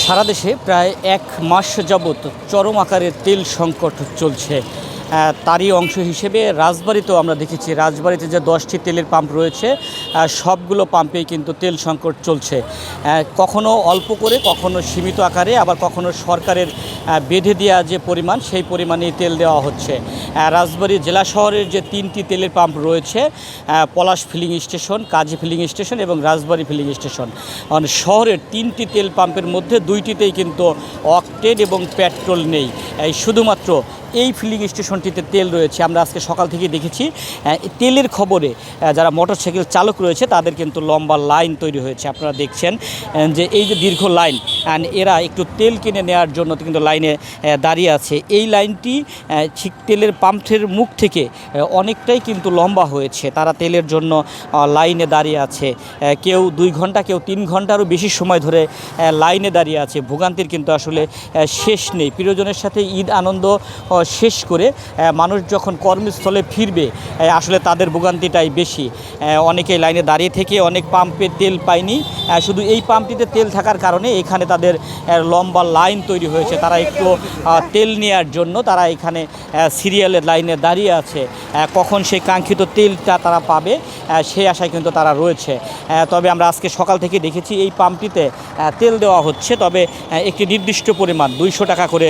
সারা দেশে প্রায় ১ মাস যাবৎ চরম আকারে তেল সংকট চলছে। তারই অংশ হিসেবে রাজবাড়ীতেও আমরা দেখেছি, রাজবাড়ীতে যে 10টি তেলের পাম্প রয়েছে সবগুলো পাম্পেই কিন্তু তেল সংকট চলছে। কখনো অল্প করে, কখনো সীমিত আকারে, আবার কখনো সরকারের বেঁধে দেওয়া যে পরিমাণ সেই পরিমাণেই তেল দেওয়া হচ্ছে। রাজবাড়ী জেলা শহরের যে 3টি তেলের পাম্প রয়েছে, পলাশ ফিলিং স্টেশন, কাজী ফিলিং স্টেশন এবং রাজবাড়ী ফিলিং স্টেশন, শহরের 3টি তেল পাম্পের মধ্যে 2টিতেই কিন্তু অকটেন এবং পেট্রোল নেই। শুধুমাত্র এই ফিলিং স্টেশনটিতে তেল রয়েছে। আমরা আজকে সকাল থেকে দেখেছি তেলের খবরে যারা মোটরসাইকেল চালক রয়েছে তাদের কিন্তু লম্বা লাইন তৈরি হয়েছে। আপনারা দেখছেন যে এই যে দীর্ঘ লাইন, এরা একটু তেল কিনে নেওয়ার জন্য কিন্তু লাইনে দাঁড়িয়ে আছে। এই লাইনটি ঠিক তেলের পাম্পের মুখ থেকে অনেকটাই কিন্তু লম্বা হয়েছে। তারা তেলের জন্য লাইনে দাঁড়িয়ে আছে। কেউ 2 ঘন্টা, কেউ 3 ঘন্টারও বেশি সময় ধরে লাইনে দাঁড়িয়ে আছে। ভোগান্তির কিন্তু আসলে শেষ নেই। প্রিয়জনের সাথে ঈদ আনন্দ শেষ করে মানুষ যখন কর্মস্থলে ফিরবে আসলে তাদের ভোগান্তিটাই বেশি। অনেকেই লাইনে দাঁড়িয়ে থেকে অনেক পাম্পে তেল পায়নি। শুধু এই পাম্পটিতে তেল থাকার কারণে এখানে তাদের লম্বা লাইন তৈরি হয়েছে। তারা একটু তেল নেওয়ার জন্য তারা এখানে সিরিয়ালের লাইনে দাঁড়িয়ে আছে। কখন সেই কাঙ্ক্ষিত তেলটা তারা পাবে সেই আশায় কিন্তু তারা রয়েছে। তবে আমরা আজকে সকাল থেকে দেখেছি এই পাম্পটিতে তেল দেওয়া হচ্ছে, তবে একটি নির্দিষ্ট পরিমাণ 200 টাকা করে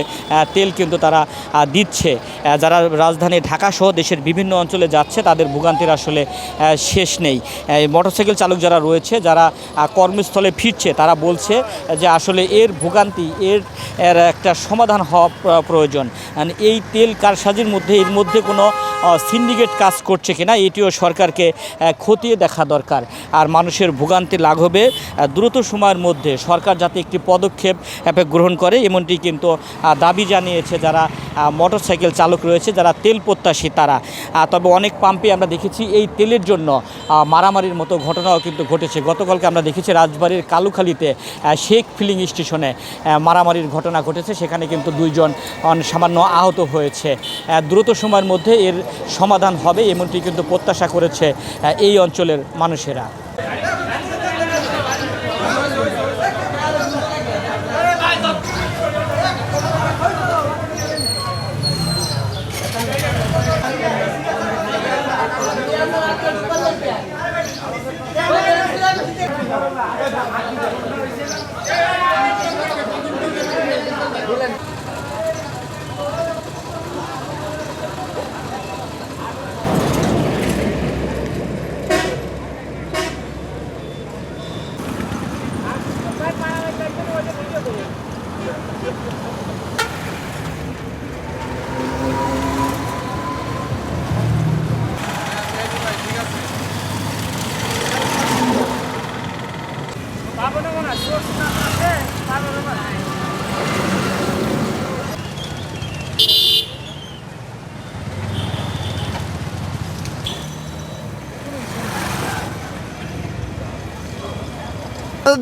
তেল কিন্তু তারা দিচ্ছে। যারা রাজধানী ঢাকা সহ দেশের বিভিন্ন অঞ্চলে যাচ্ছে তাদের ভোগান্তির আসলে শেষ নেই। মোটরসাইকেল চালক যারা রয়েছে, যারা কর্মস্থলে ফিরছে, তারা বলছে যে আসলে এর ভোগান্তি এর একটা সমাধান হওয়া প্রয়োজন। এই তেল কারসাজির মধ্যে এর মধ্যে কোনো সিন্ডিকেট কাজ করছে কিনা এটিও সরকারকে খতিয়ে দেখা দরকার। আর মানুষের ভোগান্তি লাঘবে দ্রুত সময়ের মধ্যে সরকার যাতে একটি পদক্ষেপ গ্রহণ করে এমনটি কিন্তু দাবি জানিয়েছে যারা মোটরসাইকেল চালক রয়েছে, যারা তেল প্রত্যাশী তারা। তবে অনেক পাম্পে আমরা দেখেছি এই তেলের জন্য মারামারির মতো ঘটনাও কিন্তু ঘটেছে। গতকালকে আমরা দেখেছি রাজবাড়ীর কালুখালীতে শেখ ফিলিং স্টেশনে মারামারির ঘটনা ঘটেছে। সেখানে কিন্তু 2 জন সামান্য আহত হয়েছে। দ্রুত সময়ের মধ্যে এর সমাধান হবে এমনটি কিন্তু প্রত্যাশা করেছে এই অঞ্চলের মানুষেরা।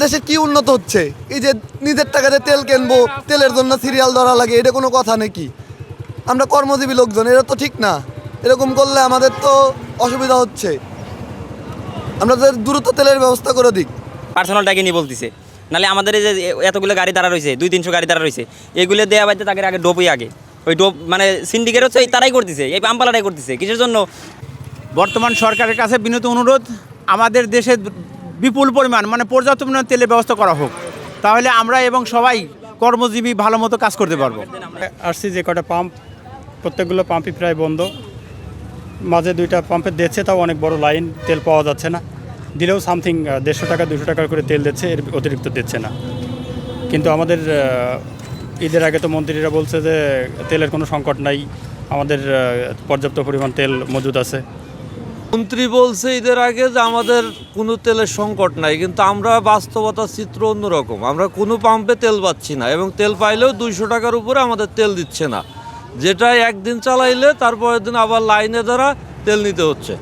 দেশে কি উন্নত হচ্ছে? এই যে নিজের টাকাতে তেল কিনবো, তেলের জন্য সিরিয়াল ধরা লাগে, এটা কোনো কথা নাকি? আমরা কর্মজীবী লোকজন, এটা তো ঠিক না। এরকম করলে আমাদের তো অসুবিধা হচ্ছে। আমরা দ্রুত তেলের ব্যবস্থা করে দিক। পার্সোনালটাকে নিয়ে বলতেছে, নাহলে আমাদের এই যে এতগুলো গাড়ি দাঁড়া রয়েছে, 200-300 গাড়ি দাঁড়া রয়েছে, এগুলো দেওয়া বাড়িতে তাকে আগে ডোপই আগে ওই ডোপ মানে সিন্ডিকেট হচ্ছে তারাই করতেছে, এই পাম্পালাটাই করতেছে। কিসের জন্য? বর্তমান সরকারের কাছে বিনীত অনুরোধ, আমাদের দেশে বিপুল পরিমাণ মানে পর্যাপ্ত পরিমাণ তেলের ব্যবস্থা করা হোক, তাহলে আমরা এবং সবাই কর্মজীবী ভালো মতো কাজ করতে পারবো। আসছি যে কটা পাম্প, প্রত্যেকগুলো পাম্পই প্রায় বন্ধ। মাঝে 2টা পাম্পে দিচ্ছে, তাও অনেক বড় লাইন, তেল পাওয়া যাচ্ছে না। দিলেও সামথিং 150 টাকা 200 টাকা করে তেল দিচ্ছে, এর অতিরিক্ত দিচ্ছে না। কিন্তু আমাদের ঈদের আগে তো মন্ত্রীরা বলছে যে তেলের কোনো সংকট নাই, আমাদের পর্যাপ্ত পরিমাণ তেল মজুদ আছে। মন্ত্রী বলছে ঈদের আগে যে আমাদের কোনো তেলের সংকট নাই, কিন্তু আমরা বাস্তবতার চিত্র অন্যরকম। আমরা কোনো পাম্পে তেল পাচ্ছি না, এবং তেল পাইলেও 200 টাকার উপরে আমাদের তেল দিচ্ছে না, যেটা একদিন চালাইলে তারপরের দিন আবার লাইনে দ্বারা তেল নিতে হচ্ছে।